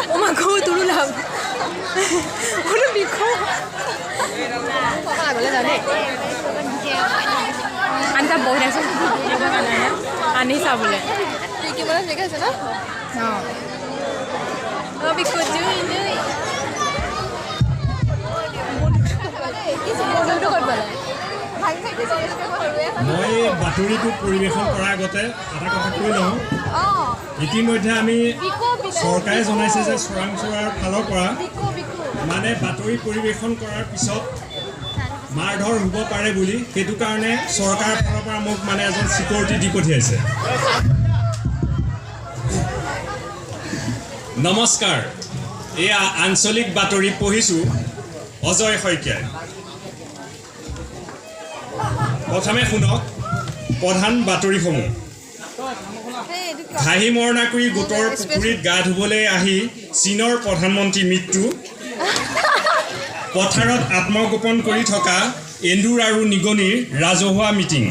엄마 거울 두르라. 오늘 믿고. 봐봐 원래 나네. 앉아 먹으래서 이거 하나요? 아니 사볼래. 이게 뭐라 얘기하잖아? 믿고 주의. মই বাতৰিটো পৰিৱেশন কৰাৰ আগতে এটা কথা কৈ লওঁ ইতিমধ্যে আমি চৰকাৰে জনাইছে যে চোৰাংচোৱাৰ ফালৰ পৰা মানে বাতৰি পৰিৱেশন কৰাৰ পিছত মাৰধৰ হ'ব পাৰে বুলি সেইটো কাৰণে চৰকাৰৰ ফালৰ পৰা মোক মানে এজন চিকিউৰিটি দি পঠিয়াইছে নমস্কাৰ এয়া আঞ্চলিক বাতৰি পঢ়িছোঁ অজয় শইকীয়াই প্ৰথমে শুনক প্ৰধান বাতৰিসমূহ ঘাঁহি মৰণাকুৰি গোটৰ পুখুৰীত গা ধুবলৈ আহি চীনৰ প্ৰধানমন্ত্ৰী মৃত্যু পথাৰত আত্মগোপন কৰি থকা এন্দুৰ আৰু নিগনিৰ ৰাজহুৱা মিটিং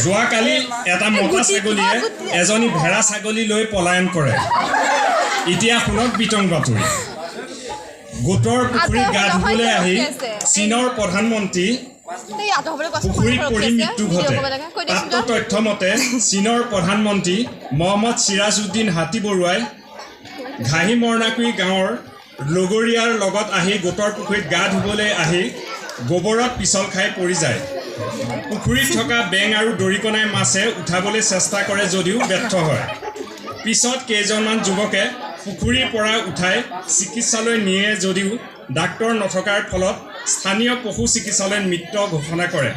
যোৱাকালি এটা মতা ছাগলীয়ে এজনী ভেড়া ছাগলী লৈ পলায়ন কৰে এতিয়া শুনক বিতং বাতৰি গোটৰ পুখুৰীত গা ধুবলৈ আহি চীনৰ প্ৰধানমন্ত্ৰী পুখুৰীত পৰি মৃত্যু ঘটে প্ৰাপ্ত তথ্য মতে চীনৰ প্ৰধানমন্ত্ৰী মহম্মদ চিৰাজউদ্দিন হাতী বৰুৱাই ঘাঁহি মৰণাকুৰি গাঁৱৰ লগৰীয়াৰ লগত আহি গোটৰ পুখুৰীত গা ধুবলৈ আহি গোবৰত পিছল খাই পৰি যায় পুখুৰীত থকা বেং আৰু দৰিকণাই মাছে উঠাবলৈ চেষ্টা কৰে যদিও ব্যৰ্থ হয় পিছত কেইজনমান যুৱকে পুখুৰীৰ পৰা উঠাই চিকিৎসালয় নিয়ে যদিও ডাক্তৰ নথকাৰ ফলত স্থানীয় পশু চিকিৎসালয়ত মৃত্যু ঘোষণা কৰে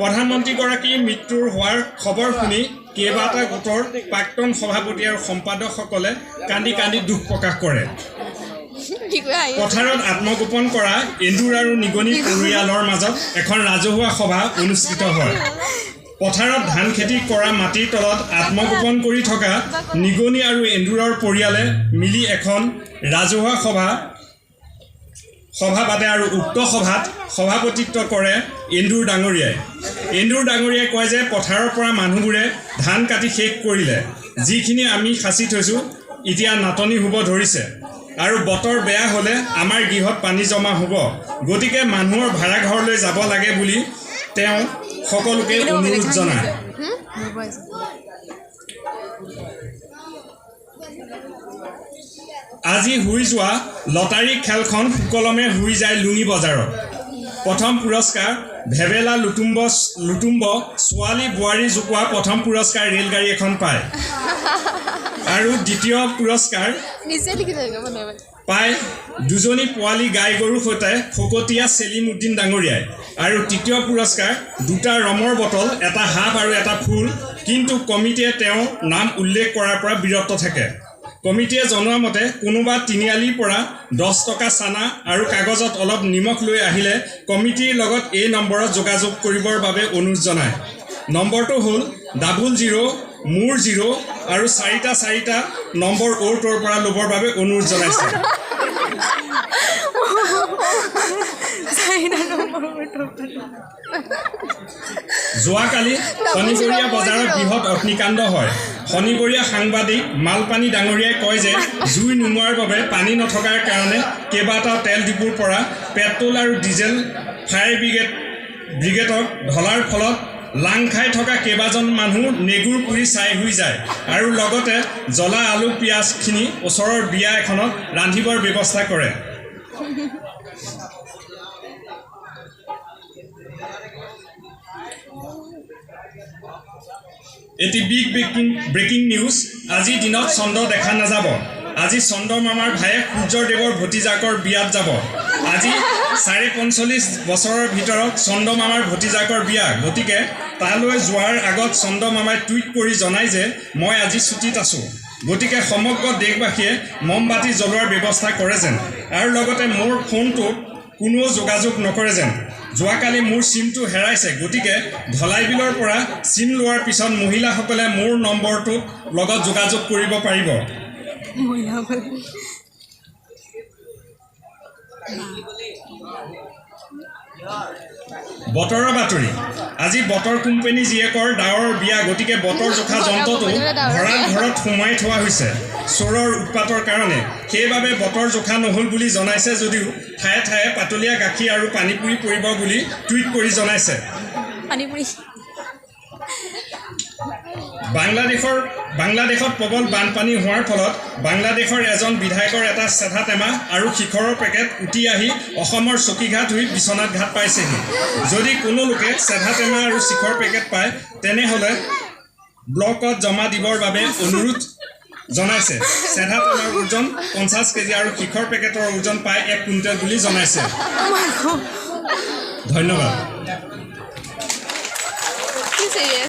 প্ৰধানমন্ত্ৰীগৰাকীৰ মৃত্যুৰ হোৱাৰ খবৰ শুনি কেইবাটা গোটৰ প্ৰাক্তন সভাপতি আৰু সম্পাদকসকলে কান্দি কান্দি দুখ প্ৰকাশ কৰে পথাৰত আত্মগোপন কৰা এন্দুৰ আৰু নিগনি পৰিয়ালৰ মাজত এখন ৰাজহুৱা সভা অনুষ্ঠিত হয় পথাৰত ধান খেতি কৰা মাটিৰ তলত আত্মগোপন কৰি থকা নিগনি আৰু এন্দুৰৰ পৰিয়ালে মিলি এখন ৰাজহুৱা সভা পাতে আৰু উক্ত সভাত সভাপতিত্ব কৰে এন্দুৰ ডাঙৰীয়াই কয় যে পথাৰৰ পৰা মানুহবোৰে ধান কাটি শেষ কৰিলে যিখিনি আমি সাঁচি থৈছোঁ এতিয়া নাটনি হ'ব ধৰিছে আৰু বতৰ বেয়া হ'লে আমাৰ গৃহত পানী জমা হ'ব গতিকে মানুহৰ ভাড়াঘৰলৈ যাব লাগে বুলি তেওঁ সকলোকে অনুৰোধ জনায় আজি হুই যোৱা লটাৰী খেলখন সুকলমে হুই যায় লুঙি বজাৰত প্ৰথম পুৰস্কাৰ ভেবেলা লুটুম্ব ছোৱালী বোৱাৰী জোকোৱা প্ৰথম পুৰস্কাৰ ৰেলগাড়ী এখন পায় আৰু দ্বিতীয় পুৰস্কাৰ পায় দুজনী পোৱালী গাই গৰুৰ সৈতে ফকতীয়া চেলিমুদ্দিন ডাঙৰীয়াই আৰু তৃতীয় পুৰস্কাৰ দুটা ৰমৰ বটল এটা সাপ আৰু এটা ফুল কিন্তু কমিটিয়ে তেওঁৰ নাম উল্লেখ কৰাৰ পৰা বিৰত থাকে কমিটিয়ে জনোৱা মতে কোনোবা তিনিআলিৰ পৰা 10 টকা চানা আৰু কাগজত অলপ নিমখ লৈ আহিলে কমিটিৰ লগত এই নম্বৰত যোগাযোগ কৰিবৰ বাবে অনুৰোধ জনায় নম্বৰটো হ'ল 00 মোৰ 0 আৰু 4 নম্বৰ অ'টোৰ পৰা ল'বৰ বাবে অনুৰোধ জনাইছে যোৱাকালি শনিবৰীয়া বজাৰত বৃহৎ অগ্নিকাণ্ড হয় শনিবৰীয়া সাংবাদিক মালপানী ডাঙৰীয়াই কয় যে জুই নুমুৱাৰ বাবে পানী নথকাৰ কাৰণে কেইবাটাও তেল ডিপুৰ পৰা পেট্ৰল আৰু ডিজেল ফায়াৰ ব্ৰিগেডক ঢলাৰ ফলত লাং খাই থকা কেইবাজন মানুহ নেগুৰ পুৰি ছাই হৈ যায় আৰু লগতে জ্বলা আলু পিঁয়াজখিনি ওচৰৰ বিয়া এখনত ৰান্ধিবৰ ব্যৱস্থা কৰে এটি বিগ ব্ৰেকিং নিউজ আজি দিনত চন্দ্ৰ দেখা নাযাব আজি চন্দ্ৰ মামাৰ ভায়ে সূৰ্যদেৱৰ ভতিজাকৰ বিয়াত যাব আজি 45 বছৰৰ ভিতৰত চন্দ্ৰ মামাৰ ভতিজাকৰ বিয়া গতিকে তালৈ যোৱাৰ আগত চন্দ্ৰ মামাই টুইট কৰি জনায় যে মই আজি ছুটিত আছোঁ গতিকে সমগ্ৰ দেশবাসীয়ে মমবাতি জ্বলোৱাৰ ব্যৱস্থা কৰে যেন আৰু লগতে মোৰ ফোনটোত কোনো যোগাযোগ নকৰে যেন যোৱাকালি মোৰ সিমটো হেৰাইছে গতিকে ধলাইবিলৰ পৰা সিম লোৱাৰ পিছত মহিলাসকলে মোৰ নম্বৰটোত লগত যোগাযোগ কৰিব পাৰিব মহিলাসকলে বতৰৰ বাতৰি আজি বতৰ কোম্পানী জীয়েকৰ ডাৱৰৰ বিয়া গতিকে বতৰ জোখা যন্ত্ৰটো ভঁৰাল ঘৰত সোমাই থোৱা হৈছে চোৰৰ উৎপাতৰ কাৰণে সেইবাবে বতৰ জোখা নহ'ল বুলি জনাইছে যদিও ঠায়ে ঠায়ে পাতলীয়া গাখীৰ আৰু পানীপুৰি পৰিব বুলি টুইট কৰি জনাইছে পানীপুৰি বাংলাদেশত প্ৰবল বানপানী হোৱাৰ ফলত বাংলাদেশৰ এজন বিধায়কৰ এটা চেধা টেমা আৰু শিখৰৰ পেকেট উটি আহি অসমৰ চকীঘাট হৈ বিশ্বনাথ ঘাট পাইছেহি যদি কোনো লোকে চেধা টেমা আৰু শিখৰ পেকেট পায় তেনেহ'লে ব্লকত জমা দিবৰ বাবে অনুৰোধ জনাইছে চেধা টেমাৰ ওজন 50 কেজি আৰু শিখৰ পেকেটৰ ওজন প্ৰায় 1 কুইণ্টেল বুলি জনাইছে ধন্যবাদ